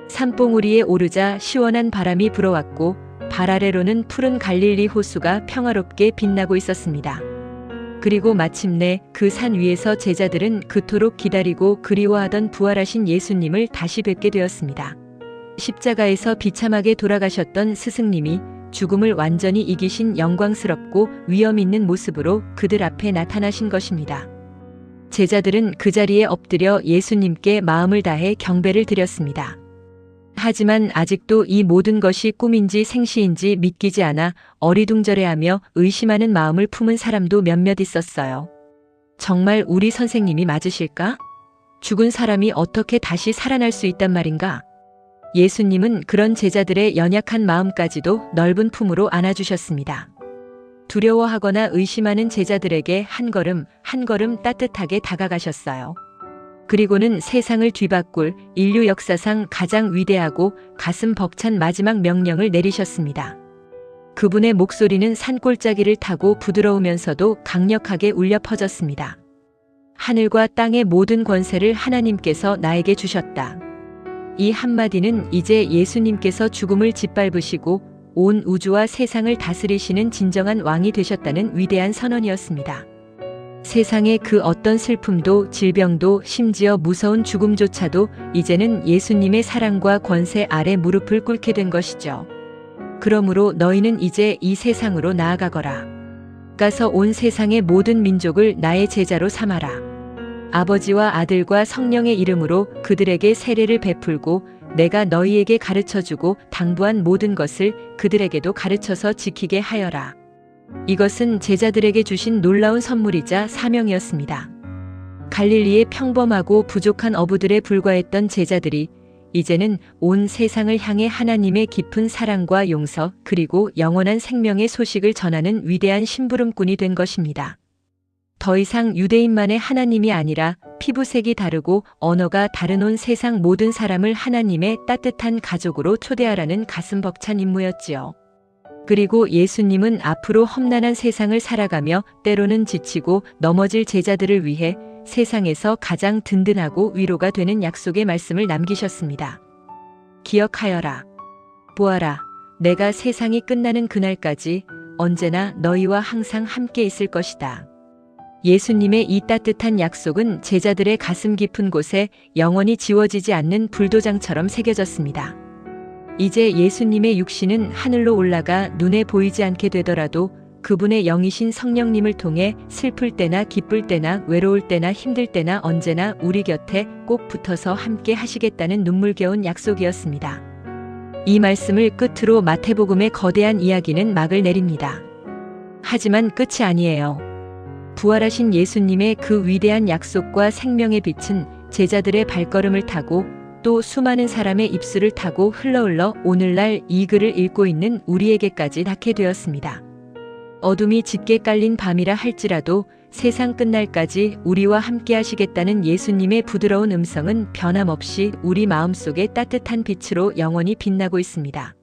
산봉우리에 오르자 시원한 바람이 불어왔고 발 아래로는 푸른 갈릴리 호수가 평화롭게 빛나고 있었습니다. 그리고 마침내 그 산 위에서 제자들은 그토록 기다리고 그리워하던 부활하신 예수님을 다시 뵙게 되었습니다. 십자가에서 비참하게 돌아가셨던 스승님이 죽음을 완전히 이기신 영광스럽고 위엄 있는 모습으로 그들 앞에 나타나신 것입니다. 제자들은 그 자리에 엎드려 예수님께 마음을 다해 경배를 드렸습니다. 하지만 아직도 이 모든 것이 꿈인지 생시인지 믿기지 않아 어리둥절해하며 의심하는 마음을 품은 사람도 몇몇 있었어요. 정말 우리 선생님이 맞으실까? 죽은 사람이 어떻게 다시 살아날 수 있단 말인가? 예수님은 그런 제자들의 연약한 마음까지도 넓은 품으로 안아주셨습니다. 두려워하거나 의심하는 제자들에게 한 걸음 한 걸음 따뜻하게 다가가셨어요. 그리고는 세상을 뒤바꿀 인류 역사상 가장 위대하고 가슴 벅찬 마지막 명령을 내리셨습니다. 그분의 목소리는 산골짜기를 타고 부드러우면서도 강력하게 울려 퍼졌습니다. 하늘과 땅의 모든 권세를 하나님께서 나에게 주셨다. 이 한마디는 이제 예수님께서 죽음을 짓밟으시고 온 우주와 세상을 다스리시는 진정한 왕이 되셨다는 위대한 선언이었습니다. 세상의 그 어떤 슬픔도 질병도 심지어 무서운 죽음조차도 이제는 예수님의 사랑과 권세 아래 무릎을 꿇게 된 것이죠. 그러므로 너희는 이제 이 세상으로 나아가거라. 가서 온 세상의 모든 민족을 나의 제자로 삼아라. 아버지와 아들과 성령의 이름으로 그들에게 세례를 베풀고 내가 너희에게 가르쳐주고 당부한 모든 것을 그들에게도 가르쳐서 지키게 하여라. 이것은 제자들에게 주신 놀라운 선물이자 사명이었습니다. 갈릴리의 평범하고 부족한 어부들에 불과했던 제자들이 이제는 온 세상을 향해 하나님의 깊은 사랑과 용서 그리고 영원한 생명의 소식을 전하는 위대한 심부름꾼이 된 것입니다. 더 이상 유대인만의 하나님이 아니라 피부색이 다르고 언어가 다른 온 세상 모든 사람을 하나님의 따뜻한 가족으로 초대하라는 가슴 벅찬 임무였지요. 그리고 예수님은 앞으로 험난한 세상을 살아가며 때로는 지치고 넘어질 제자들을 위해 세상에서 가장 든든하고 위로가 되는 약속의 말씀을 남기셨습니다. 기억하여라. 보아라. 내가 세상이 끝나는 그날까지 언제나 너희와 항상 함께 있을 것이다. 예수님의 이 따뜻한 약속은 제자들의 가슴 깊은 곳에 영원히 지워지지 않는 불도장처럼 새겨졌습니다. 이제 예수님의 육신은 하늘로 올라가 눈에 보이지 않게 되더라도 그분의 영이신 성령님을 통해 슬플 때나 기쁠 때나 외로울 때나 힘들 때나 언제나 우리 곁에 꼭 붙어서 함께 하시겠다는 눈물겨운 약속이었습니다. 이 말씀을 끝으로 마태복음의 거대한 이야기는 막을 내립니다. 하지만 끝이 아니에요. 부활하신 예수님의 그 위대한 약속과 생명의 빛은 제자들의 발걸음을 타고 또 수많은 사람의 입술을 타고 흘러 오늘날 이 글을 읽고 있는 우리에게까지 닿게 되었습니다. 어둠이 짙게 깔린 밤이라 할지라도 세상 끝날까지 우리와 함께 하시겠다는 예수님의 부드러운 음성은 변함없이 우리 마음속에 따뜻한 빛으로 영원히 빛나고 있습니다.